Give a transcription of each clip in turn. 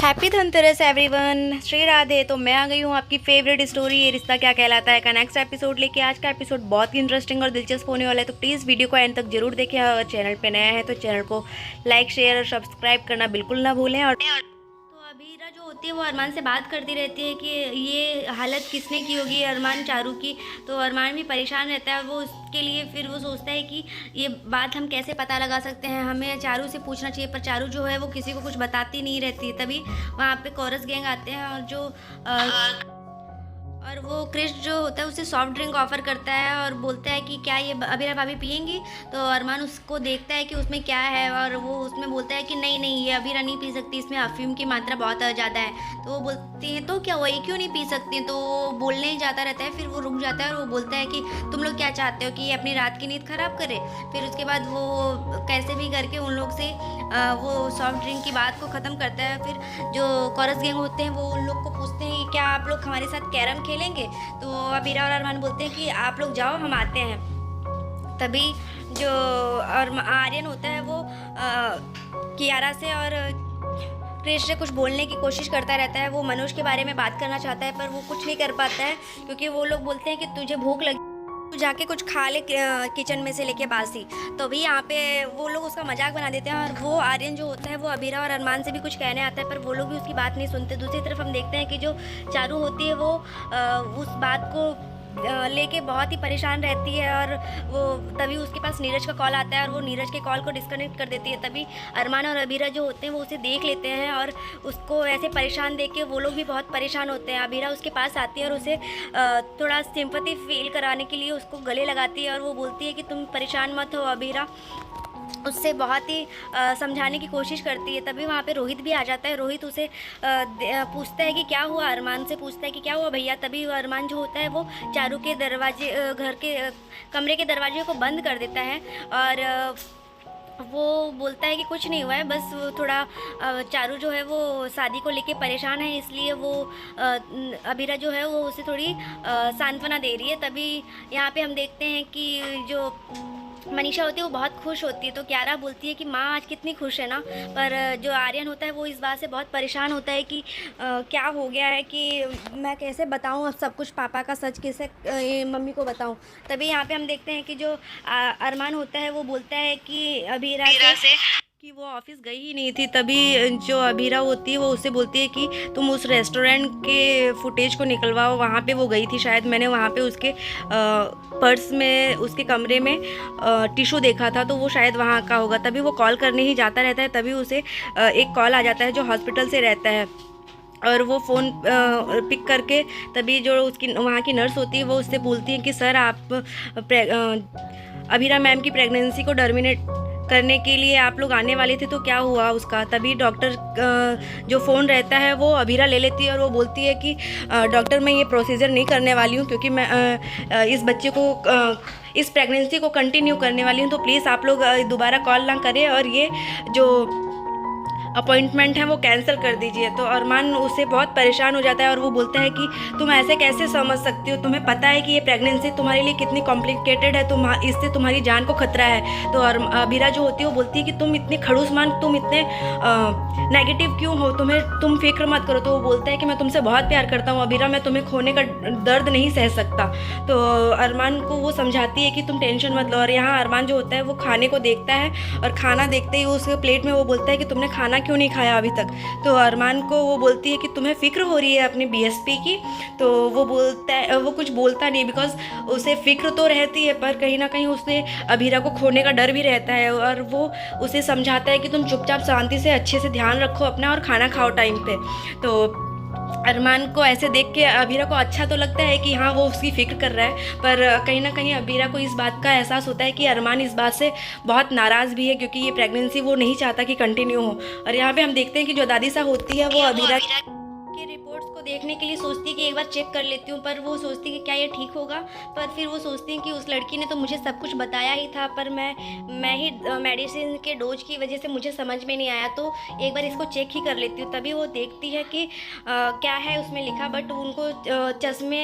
Happy Dhanteras everyone, Shri Radhe. तो मैं आ गई हूँ आपकी फेवरेट स्टोरी ये रिश्ता क्या कहलाता है का नेक्स्ट एपिसोड लेके। आज का एपिसोड बहुत ही इंटरेस्टिंग और दिलचस्प होने वाला है, तो प्लीज़ वीडियो को एंड तक जरूर देखें। अगर चैनल पे नया है तो चैनल को लाइक शेयर और सब्सक्राइब करना बिल्कुल ना भूलें। और तो अबीरा जो होती है वो अरमान से बात करती रहती है कि ये हालत किसने की होगी, अरमान चारू की। तो अरमान भी परेशान रहता है और वो उसके लिए फिर वो सोचता है कि ये बात हम कैसे पता लगा सकते हैं, हमें चारू से पूछना चाहिए। पर चारू जो है वो किसी को कुछ बताती नहीं रहती। तभी वहाँ पे कोरस गैंग आते हैं और और वो क्रिश जो होता है उसे सॉफ्ट ड्रिंक ऑफर करता है और बोलता है कि क्या ये अबीरा भाभी पियेंगी। तो अरमान उसको देखता है कि उसमें क्या है और वो उसमें बोलता है कि नहीं नहीं, ये अबीरा नहीं पी सकती, इसमें अफीम की मात्रा बहुत ज़्यादा है। तो वो बोलती हैं तो क्या हुआ, ये क्यों नहीं पी सकती। तो वो बोलने ही जाता रहता है, फिर वो रुक जाता है और वो बोलता है कि तुम लोग क्या चाहते हो कि ये अपनी रात की नींद ख़राब करे। फिर उसके बाद वो कैसे भी करके उन लोग से वो सॉफ्ट ड्रिंक की बात को ख़त्म करता है। फिर जो कोरस गैंग होते हैं वो उन लोग को पूछते हैं कि क्या आप लोग हमारे साथ कैरम खेलेंगे। तो अबीरा और अरमान बोलते हैं कि आप लोग जाओ, हम आते हैं। तभी जो आर्यन होता है वो कियारा से और क्रिश से कुछ बोलने की कोशिश करता रहता है। वो मनोज के बारे में बात करना चाहता है पर वो कुछ नहीं कर पाता है, क्योंकि वो लोग बोलते हैं कि तुझे भूख लगी, तू जाके कुछ खा ले किचन में से लेके बासी। तो भी यहाँ पे वो लोग उसका मजाक बना देते हैं और वो आर्यन जो होता है वो अबीरा और अरमान से भी कुछ कहने आता है, पर वो लोग भी उसकी बात नहीं सुनते। दूसरी तरफ हम देखते हैं कि जो चारू होती है वो उस बात को लेके बहुत ही परेशान रहती है और वो तभी उसके पास नीरज का कॉल आता है और वो नीरज के कॉल को डिस्कनेक्ट कर देती है। तभी अरमान और अबीरा जो होते हैं वो उसे देख लेते हैं और उसको ऐसे परेशान देख के वो लोग भी बहुत परेशान होते हैं। अबीरा उसके पास आती है और उसे थोड़ा सिंपैथी फील कराने के लिए उसको गले लगाती है और वो बोलती है कि तुम परेशान मत हो। अबीरा उससे बहुत ही समझाने की कोशिश करती है। तभी वहाँ पे रोहित भी आ जाता है। रोहित उसे पूछता है कि क्या हुआ, अरमान से पूछता है कि क्या हुआ भैया। तभी अरमान जो होता है वो चारू के दरवाजे घर के कमरे के दरवाजे को बंद कर देता है और वो बोलता है कि कुछ नहीं हुआ है, बस वो थोड़ा चारू जो है वो शादी को लेके परेशान है, इसलिए वो अबीरा जो है वो उसे थोड़ी सांत्वना दे रही है। तभी यहाँ पे हम देखते हैं कि जो मनीषा होती है वो बहुत खुश होती है। तो क्यारा बोलती है कि माँ आज कितनी खुश है ना। पर जो आर्यन होता है वो इस बात से बहुत परेशान होता है कि क्या हो गया है, कि मैं कैसे बताऊँ अब सब कुछ, पापा का सच कैसे मम्मी को बताऊँ। तभी यहाँ पे हम देखते हैं कि जो अरमान होता है वो बोलता है कि अबीरा से कि वो ऑफिस गई ही नहीं थी। तभी जो अबीरा होती है वो उससे बोलती है कि तुम उस रेस्टोरेंट के फुटेज को निकलवाओ, वहाँ पे वो गई थी शायद, मैंने वहाँ पे उसके पर्स में उसके कमरे में टिशू देखा था, तो वो शायद वहाँ का होगा। तभी वो कॉल करने ही जाता रहता है। तभी उसे एक कॉल आ जाता है जो हॉस्पिटल से रहता है और वो फ़ोन पिक करके तभी जो उसकी वहाँ की नर्स होती है वो उससे बोलती है कि सर आप अबीरा मैम की प्रेगनेंसी को टर्मिनेट करने के लिए आप लोग आने वाले थे, तो क्या हुआ उसका। तभी डॉक्टर जो फ़ोन रहता है वो अबीरा ले लेती है और वो बोलती है कि डॉक्टर मैं ये प्रोसीजर नहीं करने वाली हूँ, क्योंकि मैं इस बच्चे को इस प्रेगनेंसी को कंटिन्यू करने वाली हूँ, तो प्लीज़ आप लोग दोबारा कॉल ना करें और ये जो अपॉइंटमेंट है वो कैंसिल कर दीजिए। तो अरमान उससे बहुत परेशान हो जाता है और वो बोलता है कि तुम ऐसे कैसे समझ सकती हो, तुम्हें पता है कि ये प्रेगनेंसी तुम्हारे लिए कितनी कॉम्प्लिकेटेड है, इससे तुम्हारी जान को खतरा है। तो अबीरा जो होती है वो बोलती है कि तुम इतनी खड़ूसमान, तुम इतने नेगेटिव क्यों हो, तुम फिक्र मत करो। तो वो बोलता है कि मैं तुमसे बहुत प्यार करता हूँ अबीरा, मैं तुम्हें खोने का दर्द नहीं सह सकता। तो अरमान को वो समझाती है कि तुम टेंशन मत लो। और यहाँ अरमान जो होता है वो खाने को देखता है और खाना देखते ही उसके प्लेट में वो बोलता है कि तुमने खाना क्यों नहीं खाया अभी तक। तो अरमान को वो बोलती है कि तुम्हें फिक्र हो रही है अपनी बीएसपी की। तो वो बोलता है, वो कुछ बोलता नहीं, बिकॉज उसे फिक्र तो रहती है पर कहीं ना कहीं उसे अबीरा को खोने का डर भी रहता है। और वो उसे समझाता है कि तुम चुपचाप शांति से अच्छे से ध्यान रखो अपना और खाना खाओ टाइम पे। तो अरमान को ऐसे देख के अबीरा को अच्छा तो लगता है कि हाँ वो उसकी फ़िक्र कर रहा है, पर कहीं ना कहीं अबीरा को इस बात का एहसास होता है कि अरमान इस बात से बहुत नाराज़ भी है, क्योंकि ये प्रेगनेंसी वो नहीं चाहता कि कंटिन्यू हो। और यहाँ पे हम देखते हैं कि जो दादी साहब होती है वो अबीरा के रिपोर्ट्स को देखने के लिए सोचती है कि एक बार चेक कर लेती हूँ, पर वो सोचती है कि क्या ये ठीक होगा। पर फिर वो सोचती है कि उस लड़की ने तो मुझे सब कुछ बताया ही था, पर मैं ही मेडिसिन के डोज की वजह से मुझे समझ में नहीं आया, तो एक बार इसको चेक ही कर लेती हूँ। तभी वो देखती है कि क्या है उसमें लिखा, बट उनको चश्मे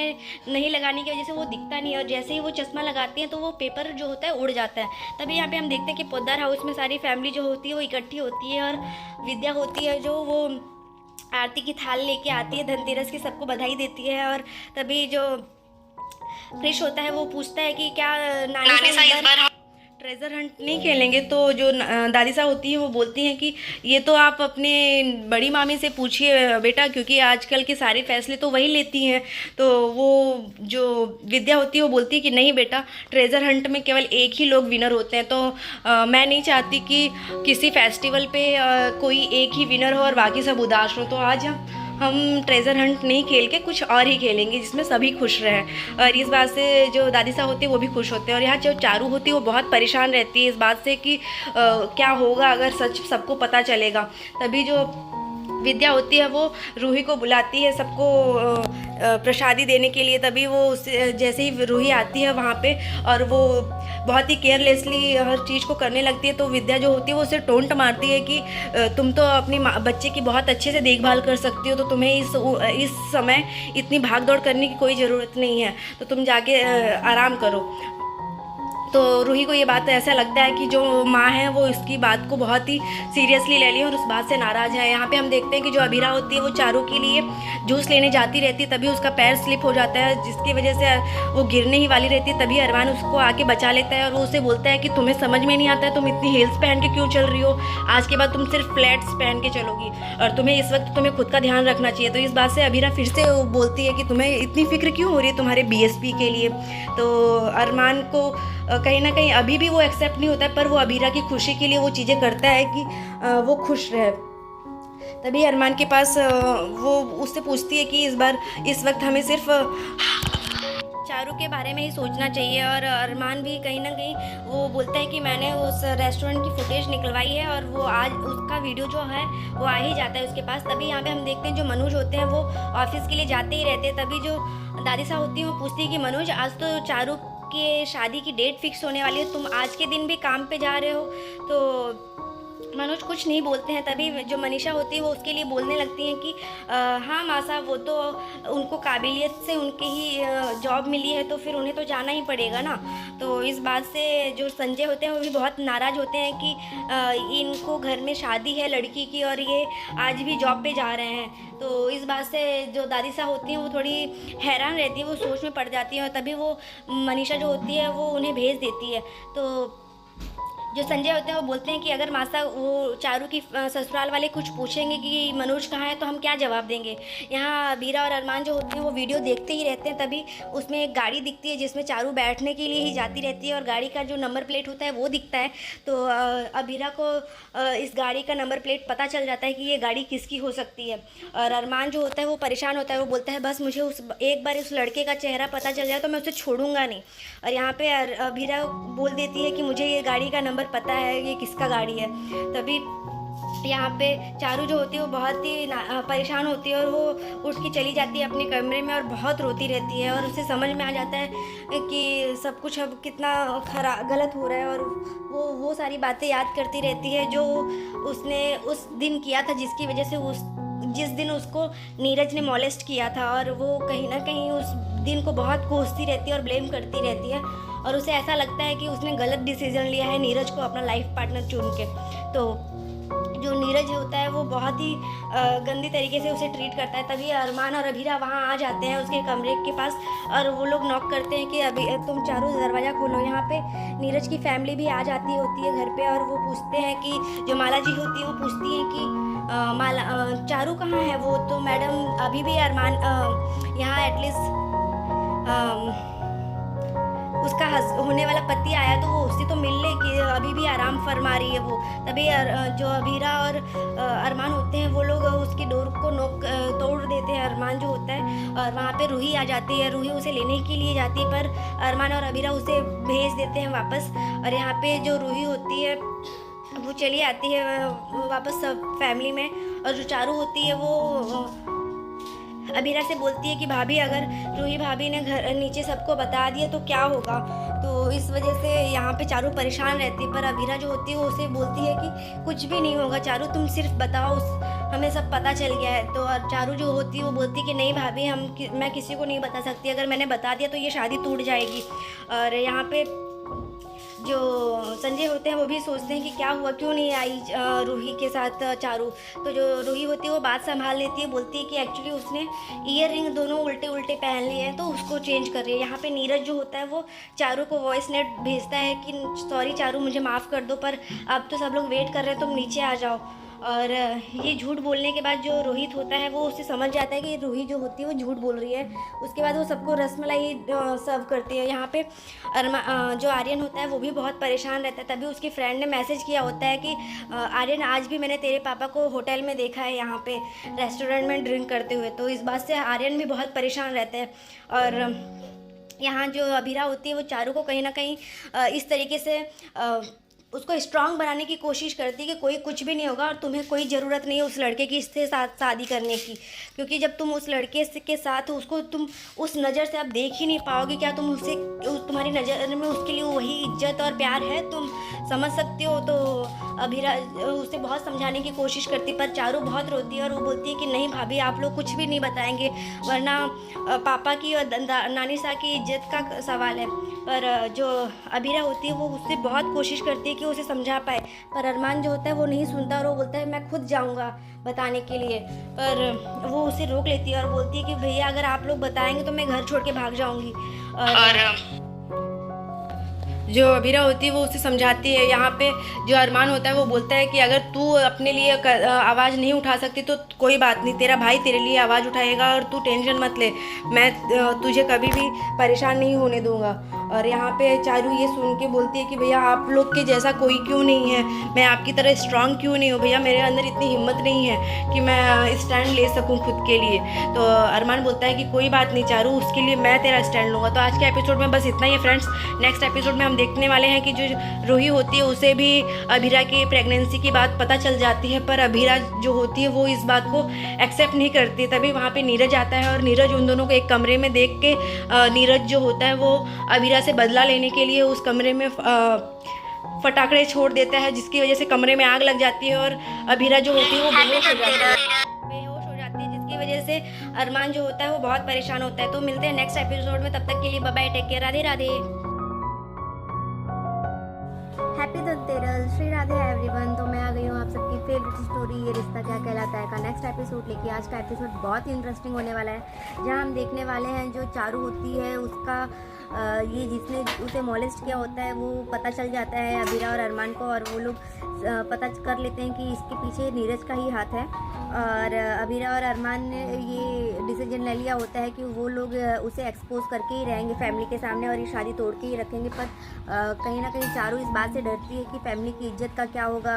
नहीं लगाने की वजह से वो दिखता नहीं है। और जैसे ही वो चश्मा लगाती हैं तो वो पेपर जो होता है उड़ जाता है। तभी यहाँ पे हम देखते हैं कि पोद्दार हाउस में सारी फैमिली जो होती है वो इकट्ठी होती है और विद्या होती है जो वो आरती की थाल लेके आती है धनतेरस की, सबको बधाई देती है। और तभी जो क्रिश होता है वो पूछता है कि क्या नानी सा इस बार ट्रेजर हंट नहीं खेलेंगे। तो जो दादी साहब होती हैं वो बोलती हैं कि ये तो आप अपने बड़ी मामी से पूछिए बेटा, क्योंकि आजकल के सारे फैसले तो वही लेती हैं। तो वो जो विद्या होती है वो बोलती है कि नहीं बेटा, ट्रेजर हंट में केवल एक ही लोग विनर होते हैं। तो मैं नहीं चाहती कि किसी फेस्टिवल पे कोई एक ही विनर हो और बाकी सब उदास हो। तो आज हम ट्रेजर हंट नहीं खेल के कुछ और ही खेलेंगे जिसमें सभी खुश रहें। और इस बात से जो दादी साहब होती है वो भी खुश होते हैं। और यहाँ जो चारू होती है वो बहुत परेशान रहती है इस बात से कि क्या होगा अगर सच सबको पता चलेगा। तभी जो विद्या होती है वो रूही को बुलाती है सबको प्रसादी देने के लिए। तभी वो उसे जैसे ही रूही आती है वहाँ पे और वो बहुत ही केयरलेसली हर चीज़ को करने लगती है, तो विद्या जो होती है वो उसे टोंट मारती है कि तुम तो अपनी बच्चे की बहुत अच्छे से देखभाल कर सकती हो, तो तुम्हें इस समय इतनी भाग दौड़ करने की कोई ज़रूरत नहीं है, तो तुम जाके आराम करो। तो रूही को ये बात ऐसा लगता है कि जो माँ है वो इसकी बात को बहुत ही सीरियसली ले ली और उस बात से नाराज़ है। यहाँ पे हम देखते हैं कि जो अबीरा होती है वो चारू के लिए जूस लेने जाती रहती है, तभी उसका पैर स्लिप हो जाता है जिसकी वजह से वो गिरने ही वाली रहती है। तभी अरमान उसको आके बचा लेता है और वो उसे बोलता है कि तुम्हें समझ में नहीं आता है, तुम इतनी हील्स पहन के क्यों चल रही हो, आज के बाद तुम सिर्फ फ्लैट्स पहन के चलोगी और तुम्हें इस वक्त तुम्हें खुद का ध्यान रखना चाहिए। तो इस बात से अबीरा फिर से बोलती है कि तुम्हें इतनी फिक्र क्यों हो रही है तुम्हारे BSP के लिए। तो अरमान को कहीं ना कहीं अभी भी वो एक्सेप्ट नहीं होता है, पर वो अबीरा की खुशी के लिए वो चीज़ें करता है कि वो खुश रहे। तभी अरमान के पास वो उससे पूछती है कि इस वक्त हमें सिर्फ चारू के बारे में ही सोचना चाहिए। और अरमान भी कहीं ना कहीं वो बोलता है कि मैंने उस रेस्टोरेंट की फुटेज निकलवाई है और वो आज उसका वीडियो जो है वो आ ही जाता है उसके पास। तभी यहाँ पे हम देखते हैं जो मनोज होते हैं वो ऑफिस के लिए जाते ही रहते हैं। तभी जो दादी साहब होती है वो पूछती है कि मनोज, आज तो चारू की शादी की डेट फिक्स होने वाली है, तुम आज के दिन भी काम पे जा रहे हो। तो मनोज कुछ नहीं बोलते हैं। तभी जो मनीषा होती है वो उसके लिए बोलने लगती हैं कि हाँ माँ साहब, वो तो उनको काबिलियत से उनकी ही जॉब मिली है, तो फिर उन्हें तो जाना ही पड़ेगा ना। तो इस बात से जो संजय होते हैं वो भी बहुत नाराज़ होते हैं कि इनको घर में शादी है लड़की की और ये आज भी जॉब पे जा रहे हैं। तो इस बात से जो दादी साहब होती हैं वो थोड़ी हैरान रहती है, वो सोच में पड़ जाती है और तभी वो मनीषा जो होती है वो उन्हें भेज देती है। तो जो संजय होते हैं वो बोलते हैं कि अगर मासा वो चारू की ससुराल वाले कुछ पूछेंगे कि मनोज कहाँ है तो हम क्या जवाब देंगे। यहाँ बीरा और अरमान जो होते हैं वो वीडियो देखते ही रहते हैं। तभी उसमें एक गाड़ी दिखती है जिसमें चारू बैठने के लिए ही जाती रहती है और गाड़ी का जो नंबर प्लेट होता है वो दिखता है। तो अबीरा को इस गाड़ी का नंबर प्लेट पता चल जाता है कि ये गाड़ी किसकी हो सकती है। और अरमान जो होता है वो परेशान होता है, वो बोलता है बस मुझे एक बार उस लड़के का चेहरा पता चल जाए तो मैं उसे छोड़ूंगा नहीं। और यहाँ पे अबीरा बोल देती है कि मुझे ये गाड़ी का नंबर पता है, ये किसका गाड़ी है। तभी यहाँ पे चारू जो होती है वो बहुत ही परेशान होती है और वो उठ के चली जाती है अपने कमरे में और बहुत रोती रहती है। और उसे समझ में आ जाता है कि सब कुछ अब कितना गलत हो रहा है और वो सारी बातें याद करती रहती है जो उसने उस दिन किया था, जिसकी वजह से जिस दिन उसको नीरज ने मॉलेस्ट किया था। और वो कहीं ना कहीं उस दिन को बहुत कोसती रहती है और ब्लेम करती रहती है और उसे ऐसा लगता है कि उसने गलत डिसीजन लिया है नीरज को अपना लाइफ पार्टनर चुन के। तो जो नीरज होता है वो बहुत ही गंदी तरीके से उसे ट्रीट करता है। तभी अरमान और अभीरा वहाँ आ जाते हैं उसके कमरे के पास और वो लोग नॉक करते हैं कि अभी तुम चारू दरवाज़ा खोलो। यहाँ पे नीरज की फैमिली भी आ जाती होती है घर पे और वो पूछते हैं कि जो माला जी होती है वो पूछती हैं कि चारू कहाँ है। वो तो मैडम अभी भी अरमान यहाँ एटलीस्ट उसका होने वाला पति आया तो वो उससे तो मिल ले कि अभी भी आराम फरमा रही है वो। तभी जो अभीरा और अरमान होते हैं वो लोग उसकी डोर को तोड़ देते हैं अरमान जो होता है। और वहाँ पे रूही आ जाती है, रूही उसे लेने के लिए जाती है पर अरमान और अभीरा उसे भेज देते हैं वापस। और यहाँ पे जो रूही होती है वो चली आती है वापस सब फैमिली में। और जो चारू होती है वो अबीरा से बोलती है कि भाभी अगर रूही भाभी ने घर नीचे सबको बता दिया तो क्या होगा। तो इस वजह से यहाँ पे चारू परेशान रहती है पर अबीरा जो होती है वो उसे बोलती है कि कुछ भी नहीं होगा चारू, तुम सिर्फ बताओ, हमें सब पता चल गया है। तो चारू जो होती है वो बोलती है कि नहीं भाभी मैं किसी को नहीं बता सकती, अगर मैंने बता दिया तो ये शादी टूट जाएगी। और यहाँ पे जो संजय होते हैं वो भी सोचते हैं कि क्या हुआ, क्यों नहीं आई रूही के साथ चारू। तो जो रूही होती है वो बात संभाल लेती है, बोलती है कि एक्चुअली उसने ईयर रिंग दोनों उल्टे उल्टे पहन लिए हैं तो उसको चेंज कर रही है। यहाँ पे नीरज जो होता है वो चारू को वॉइस नोट भेजता है कि सॉरी चारू, मुझे माफ़ कर दो, पर अब तो सब लोग वेट कर रहे हैं, तुम नीचे आ जाओ। और ये झूठ बोलने के बाद जो रोहित होता है वो उसे समझ जाता है कि रूही जो होती है वो झूठ बोल रही है। उसके बाद वो सबको रसमलाई सर्व करती है। यहाँ पे जो आर्यन होता है वो भी बहुत परेशान रहता है। तभी उसकी फ्रेंड ने मैसेज किया होता है कि आर्यन, आज भी मैंने तेरे पापा को होटल में देखा है, यहाँ पे रेस्टोरेंट में ड्रिंक करते हुए। तो इस बात से आर्यन भी बहुत परेशान रहते हैं। और यहाँ जो अभीरा होती है वो चारू को कहीं ना कहीं इस तरीके से उसको स्ट्रांग बनाने की कोशिश करती है कि कोई कुछ भी नहीं होगा और तुम्हें कोई ज़रूरत नहीं है उस लड़के की इससे साथ शादी करने की, क्योंकि जब तुम उस लड़के के साथ उसको तुम उस नज़र से आप देख ही नहीं पाओगे। क्या तुम उससे, तुम्हारी नज़र में उसके लिए वही इज्जत और प्यार है, तुम समझ सकते हो। तो अभीरा उसे बहुत समझाने की कोशिश करती, पर चारू बहुत रोती है और वो बोलती है कि नहीं भाभी, आप लोग कुछ भी नहीं बताएंगे, वरना पापा की और नानी सा की इज्जत का सवाल है। पर जो अभीरा होती है वो उससे बहुत कोशिश करती है कि उसे समझा पाए, पर अरमान जो होता है वो नहीं सुनता और वो बोलता है मैं खुद जाऊंगा बताने के लिए। पर वो उसे रोक लेती है और बोलती है कि भैया अगर आप लोग बताएंगे तो मैं घर छोड़ के भाग जाऊंगी। और जो अभीरा होती है वो उसे समझाती है। यहाँ पे जो अरमान होता है वो बोलता है कि अगर तू अपने लिए आवाज़ नहीं उठा सकती तो कोई बात नहीं, तेरा भाई तेरे लिए आवाज़ उठाएगा और तू टेंशन मत ले, मैं तुझे कभी भी परेशान नहीं होने दूंगा। और यहाँ पे चारू ये सुन के बोलती है कि भैया आप लोग के जैसा कोई क्यों नहीं है, मैं आपकी तरह स्ट्रांग क्यों नहीं हूँ भैया, मेरे अंदर इतनी हिम्मत नहीं है कि मैं स्टैंड ले सकूँ खुद के लिए। तो अरमान बोलता है कि कोई बात नहीं चारू, उसके लिए मैं तेरा स्टैंड लूँगा। तो आज के एपिसोड में बस इतना ही है फ्रेंड्स। नेक्स्ट एपिसोड में हम देखने वाले हैं कि जो रूही होती है उसे भी अभीरा की प्रेगनेंसी की बात पता चल जाती है, पर अभीरा जो होती है वो इस बात को एक्सेप्ट नहीं करती। तभी वहाँ पे नीरज आता है और नीरज उन दोनों को एक कमरे में देख के नीरज जो होता है वो अभीरा से बदला लेने के लिए उस कमरे में फटाकड़े छोड़ देता है, जिसकी वजह से कमरे में आग लग जाती है और अभीरा जो होती है वो बेहोश हो जाती है, जिसकी वजह से अरमान जो होता है वो बहुत परेशान होता है। तो मिलते हैं नेक्स्ट एपिसोड में, तब तक के लिए bye bye, take care, Radhe Radhe. Happy Dhanteras, Shri Radhe everyone. तो मैं आ गई हूँ आप सबकी फेवरेट स्टोरी ये रिश्ता क्या कहलाता है का नेक्स्ट एपिसोड लेके। आज का एपिसोड बहुत ही इंटरेस्टिंग होने वाला है, जहाँ हम देखने वाले हैं जो चारू होती है उसका ये जिसने उसे मॉलेस्ट किया होता है वो पता चल जाता है अभीरा और अरमान को, और वो लोग पता कर लेते हैं कि इसके पीछे नीरज का ही हाथ है। और अभीरा और अरमान ने ये डिसीजन ले लिया होता है कि वो लोग उसे एक्सपोज करके ही रहेंगे फैमिली के सामने और ये शादी तोड़ के ही रखेंगे। पर कहीं ना कहीं चारू इस बात से डरती है कि फैमिली की इज्जत का क्या होगा,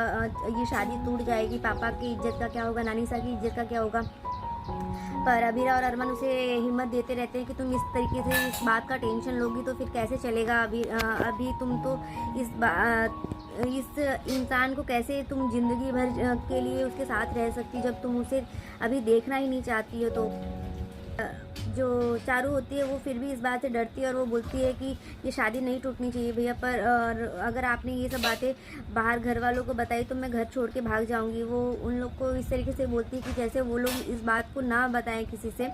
ये शादी टूट जाएगी, पापा की इज्जत का क्या होगा, नानी सा की इज्जत का क्या होगा। पर अभीरा और अरमान उसे हिम्मत देते रहते हैं कि तुम इस तरीके से इस बात का टेंशन लोगी तो फिर कैसे चलेगा, अभी तुम तो इस इंसान को कैसे तुम ज़िंदगी भर के लिए उसके साथ रह सकती जब तुम उसे अभी देखना ही नहीं चाहती हो। तो जो चारू होती है वो फिर भी इस बात से डरती है और वो बोलती है कि ये शादी नहीं टूटनी चाहिए भैया, पर अगर आपने ये सब बातें बाहर घर वालों को बताई तो मैं घर छोड़ के भाग जाऊंगी। वो उन लोग को इस तरीके से बोलती है कि जैसे वो लोग इस बात को ना बताएं किसी से।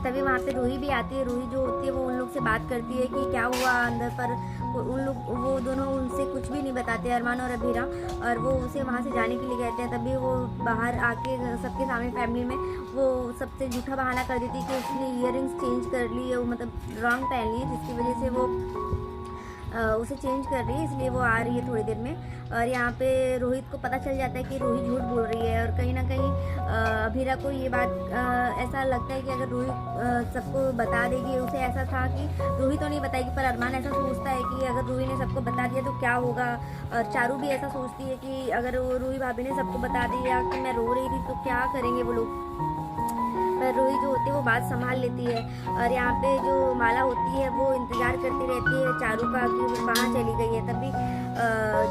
तभी वहाँ पे रूही भी आती है। रूही जो होती है वो उन लोग से बात करती है कि क्या हुआ अंदर, पर वो दोनों उनसे कुछ भी नहीं बताते, अरमान और अभीरा, और वो उसे वहाँ से जाने के लिए कहते हैं। तभी वो बाहर आके सबके सामने फैमिली में वो सबसे झूठा बहाना कर देती है कि उसने ईयरिंग्स चेंज कर ली है, वो मतलब रॉन्ग पहन ली है, जिसकी वजह से वो उसे चेंज कर रही है, इसलिए वो आ रही है थोड़ी देर में। और यहाँ पे रोहित को पता चल जाता है कि रूही झूठ बोल रही है, और कहीं ना कहीं अभीरा को ये बात ऐसा लगता है कि अगर रूही सबको बता देगी, उसे ऐसा था कि रूही तो नहीं बताएगी, पर अरमान ऐसा सोचता है कि अगर रूही ने सबको बता दिया तो क्या होगा। और चारू भी ऐसा सोचती है कि अगर वो रूही भाभी ने सबको बता दिया कि मैं रो रही थी तो क्या करेंगे वो लोग। पर रूही जो होती है वो बात संभाल लेती है। और यहाँ पे जो माला होती है वो इंतज़ार करती रहती है चारू का कि वो कहाँ चली गई है। तभी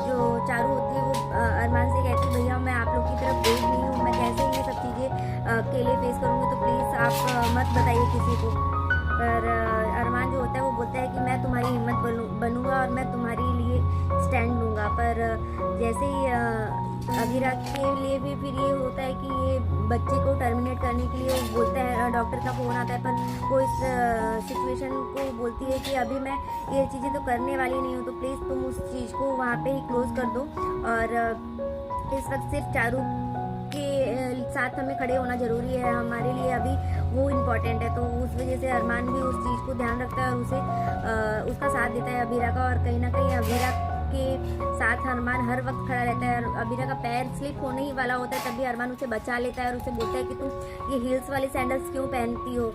जो चारू होती है वो अरमान से कहती है भैया मैं आप लोग की तरफ देख नहीं हूँ, मैं कैसे ये सब चीज़ें अकेले फेस करूँगी, तो प्लीज़ आप मत बताइए किसी को। पर अरमान जो होता है वो बोलता है कि मैं तुम्हारी हिम्मत बनूंगा और मैं तुम्हारे लिए स्टैंड लूँगा। पर जैसे ही अभिरा के लिए भी फिर ये होता है कि ये बच्चे को टर्मिनेट करने के लिए बोलता है, डॉक्टर का फ़ोन आता है, पर वो इस सिचुएशन को बोलती है कि अभी मैं ये चीज़ें तो करने वाली नहीं हूँ, तो प्लीज़ तुम उस चीज़ को वहाँ पे ही क्लोज़ कर दो। और इस वक्त सिर्फ चारू के साथ हमें खड़े होना ज़रूरी है, हमारे लिए अभी वो इम्पॉर्टेंट है। तो उस वजह से अरमान भी उस चीज़ को ध्यान रखता है और उसे उसका साथ देता है अभिरा का। और कहीं ना कहीं अभिरा के साथ अरमान हर वक्त खड़ा रहता है। और अभिरा का पैर स्लिप होने ही वाला होता है, तभी अरमान उसे बचा लेता है और उसे बोलता है कि तुम ये हील्स वाले सैंडल्स क्यों पहनती हो,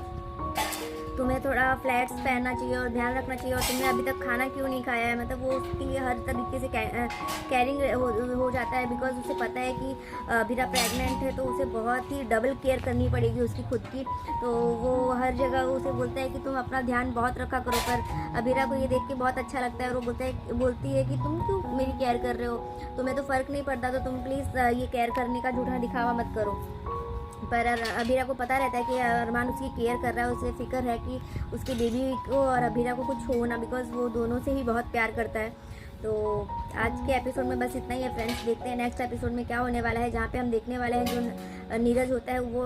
तुम्हें थोड़ा फ्लैट्स पहनना चाहिए और ध्यान रखना चाहिए, और तुमने अभी तक खाना क्यों नहीं खाया है। मतलब वो उसकी हर तरीके से कैरिंग हो जाता है, बिकॉज उसे पता है कि अभिरा प्रेग्नेंट है, तो उसे बहुत ही डबल केयर करनी पड़ेगी उसकी खुद की। तो वो हर जगह उसे बोलता है कि तुम अपना ध्यान बहुत रखा करो। पर अभिरा को ये देख के बहुत अच्छा लगता है और वो बोलती है कि तुम क्यों मेरी केयर कर रहे हो, तुम्हें तो फ़र्क नहीं पड़ता, तो तुम प्लीज़ ये केयर करने का झूठा दिखावा मत करो। पर अभिरा को पता रहता है कि अरमान उसकी केयर कर रहा है, उसे फिक्र है कि उसके बेबी को और अभिरा को कुछ हो ना, बिकॉज वो दोनों से ही बहुत प्यार करता है। तो आज के एपिसोड में बस इतना ही है फ्रेंड्स। देखते हैं नेक्स्ट एपिसोड में क्या होने वाला है, जहाँ पे हम देखने वाले हैं जो नीरज होता है वो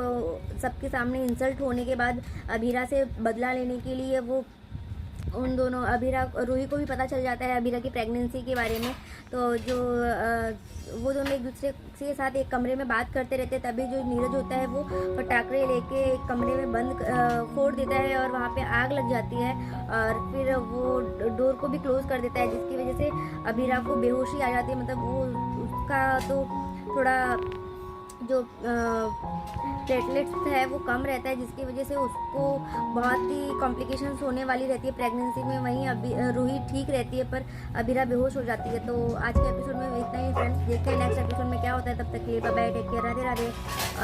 सबके सामने इंसल्ट होने के बाद अभिरा से बदला लेने के लिए वो उन दोनों रूही को भी पता चल जाता है अभिरा की प्रेगनेंसी के बारे में। तो जो वो दोनों एक दूसरे के साथ एक कमरे में बात करते रहते हैं, तभी जो नीरज होता है वो पटाखे लेके एक कमरे में बंद फोड़ देता है और वहाँ पे आग लग जाती है। और फिर वो डोर को भी क्लोज कर देता है, जिसकी वजह से अभिरा को बेहोशी आ जाती है। मतलब वो उसका तो थोड़ा जो प्लेटलेट्स है वो कम रहता है, जिसकी वजह से उसको बहुत ही कॉम्प्लिकेशंस होने वाली रहती है प्रेगनेंसी में। वहीं रूही ठीक रहती है, पर अभिरा बेहोश हो जाती है। तो आज के एपिसोड में इतना ही फ्रेंड्स। देखते हैं नेक्स्ट एपिसोड में क्या होता है, तब तक के लिए bye bye, take care, Radhe Radhe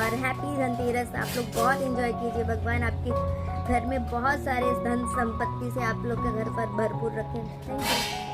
और हैप्पी धनतेरस। आप लोग बहुत एंजॉय कीजिए, भगवान आपके घर में बहुत सारे धन संपत्ति से आप लोग के घर पर भरपूर रखें। Thank you.